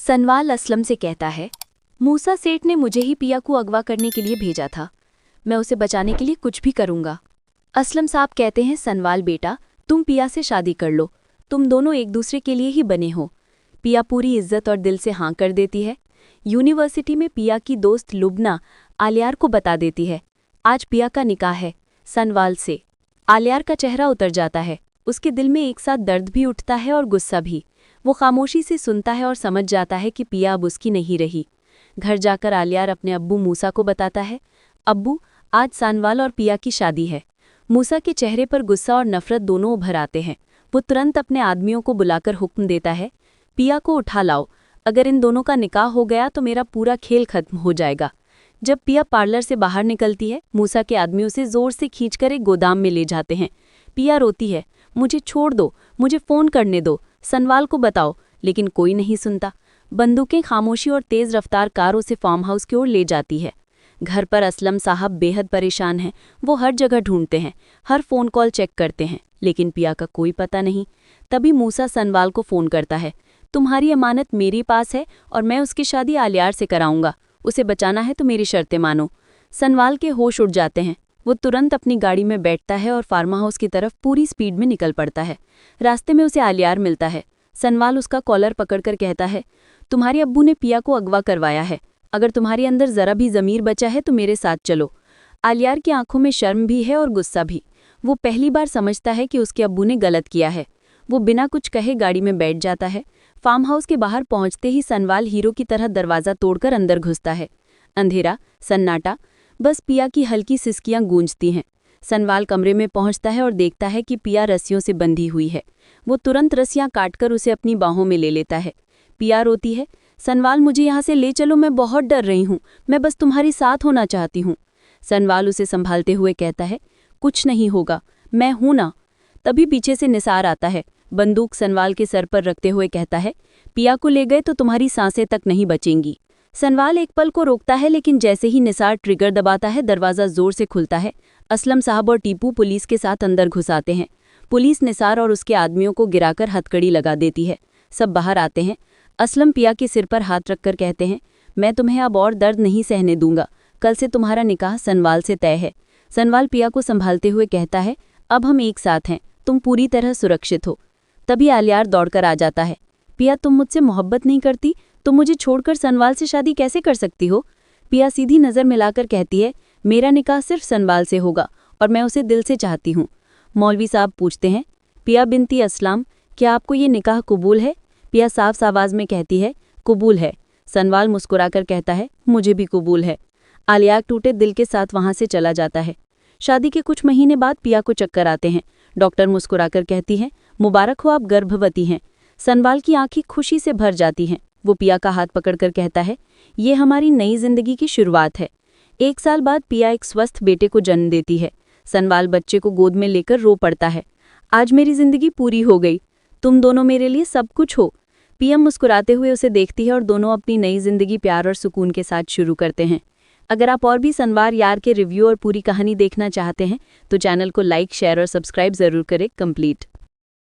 सनवाल असलम से कहता है, मूसा सेठ ने मुझे ही पिया को अगवा करने के लिए भेजा था। मैं उसे बचाने के लिए कुछ भी करूंगा। असलम साहब कहते हैं, सनवाल बेटा, तुम पिया से शादी कर लो। तुम दोनों एक दूसरे के लिए ही बने हो। पिया पूरी इज्जत और दिल से हाँ कर देती है। यूनिवर्सिटी में पिया की दोस्त लुबना आलियार को बता देती है, आज पिया का निकाह है सनवाल से। आलियार का चेहरा उतर जाता है। उसके दिल में एक साथ दर्द भी उठता है और गुस्सा भी। वो खामोशी से सुनता है और समझ जाता है कि पिया अब उसकी नहीं रही। घर जाकर आलियार अपने अब्बू मूसा को बताता है, अब्बू, आज सनवाल और पिया की शादी है। मूसा के चेहरे पर गुस्सा और नफरत दोनों उभर आते हैं। वो तुरंत अपने आदमियों को बुलाकर हुक्म देता है, पिया को उठा लाओ। अगर इन दोनों का निकाह हो गया तो मेरा पूरा खेल खत्म हो जाएगा। जब पिया पार्लर से बाहर निकलती है, मूसा के आदमी उसे जोर से खींचकर एक गोदाम में ले जाते हैं। पिया रोती है, मुझे छोड़ दो, मुझे फ़ोन करने दो, सनवाल को बताओ, लेकिन कोई नहीं सुनता। बंदूकें खामोशी और तेज़ रफ्तार कार उसे फार्म हाउस की ओर ले जाती है। घर पर असलम साहब बेहद परेशान हैं। वो हर जगह ढूंढते हैं, हर फ़ोन कॉल चेक करते हैं, लेकिन पिया का कोई पता नहीं। तभी मूसा सनवाल को फ़ोन करता है, तुम्हारी अमानत मेरे पास है और मैं उसकी शादी आलियार से कराऊंगा। उसे बचाना है तो मेरी शर्तें मानो। सनवाल के होश उड़ जाते हैं। वो तुरंत अपनी गाड़ी में बैठता है और फार्म हाउस की तरफ पूरी स्पीड में निकल पड़ता है। रास्ते में उसे आलियार मिलता है। सनवाल उसका कॉलर पकड़कर कहता है, तुम्हारे अब्बू ने पिया को अगवा करवाया है। अगर तुम्हारे अंदर ज़रा भी ज़मीर बचा है तो मेरे साथ चलो। आलियार की आंखों में शर्म भी है और गुस्सा भी। वो पहली बार समझता है कि उसके अब्बू ने गलत किया है। वो बिना कुछ कहे गाड़ी में बैठ जाता है। फार्म हाउस के बाहर पहुंचते ही सनवाल हीरो की तरह दरवाज़ा तोड़कर अंदर घुसता है। अंधेरा, सन्नाटा, बस पिया की हल्की सिसकियां गूंजती हैं। सनवाल कमरे में पहुंचता है और देखता है कि पिया रस्सियों से बंधी हुई है। वो तुरंत रस्सियां काटकर उसे अपनी बाहों में ले लेता है। पिया रोती है, सनवाल, मुझे यहाँ से ले चलो, मैं बहुत डर रही हूँ, मैं बस तुम्हारे साथ होना चाहती हूँ। सनवाल उसे संभालते हुए कहता है, कुछ नहीं होगा, मैं हूं ना। तभी पीछे से निसार आता है। बंदूक सनवाल के सर पर रखते हुए कहता है, पिया को ले गए तो तुम्हारी सांसें तक नहीं बचेंगी। सनवाल एक पल को रोकता है, लेकिन जैसे ही निसार ट्रिगर दबाता है, दरवाज़ा जोर से खुलता है। असलम साहब और टीपू पुलिस के साथ अंदर घुस आते हैं। पुलिस निसार और उसके आदमियों को गिराकर हथकड़ी लगा देती है। सब बाहर आते हैं। असलम पिया के सिर पर हाथ रखकर कहते हैं, मैं तुम्हें अब और दर्द नहीं सहने दूंगा। कल से तुम्हारा निकाह सनवाल से तय है। सनवाल पिया को संभालते हुए कहता है, अब हम एक साथ हैं, तुम पूरी तरह सुरक्षित हो। तभी आलियार दौड़कर आ जाता है, पिया, तुम मुझसे मोहब्बत नहीं करती? तुम मुझे छोड़कर सनवाल से शादी कैसे कर सकती हो? पिया सीधी नज़र मिलाकर कहती है, मेरा निकाह सिर्फ सनवाल से होगा और मैं उसे दिल से चाहती हूँ। मौलवी साहब पूछते हैं, पिया बिनती असलाम, क्या आपको ये निकाह कबूल है? पिया साफ आवाज़ में कहती है, कबूल है। सनवाल मुस्कुराकर कहता है, मुझे भी कबूल है। आलियार टूटे दिल के साथ वहाँ से चला जाता है। शादी के कुछ महीने बाद पिया को चक्कर आते हैं। डॉक्टर मुस्कुराकर कहती है, मुबारक हो, आप गर्भवती हैं। सनवाल की आंखें खुशी से भर जाती हैं। वो पिया का हाथ पकड़कर कहता है, ये हमारी नई जिंदगी की शुरुआत है। 1 साल बाद पिया एक स्वस्थ बेटे को जन्म देती है। सनवाल बच्चे को गोद में लेकर रो पड़ता है, आज मेरी जिंदगी पूरी हो गई, तुम दोनों मेरे लिए सब कुछ हो। पिया मुस्कुराते हुए उसे देखती है और दोनों अपनी नई जिंदगी प्यार और सुकून के साथ शुरू करते हैं। अगर आप और भी सनवार यार के रिव्यू और पूरी कहानी देखना चाहते हैं तो चैनल को लाइक, शेयर और सब्सक्राइब ज़रूर करें। कंप्लीट।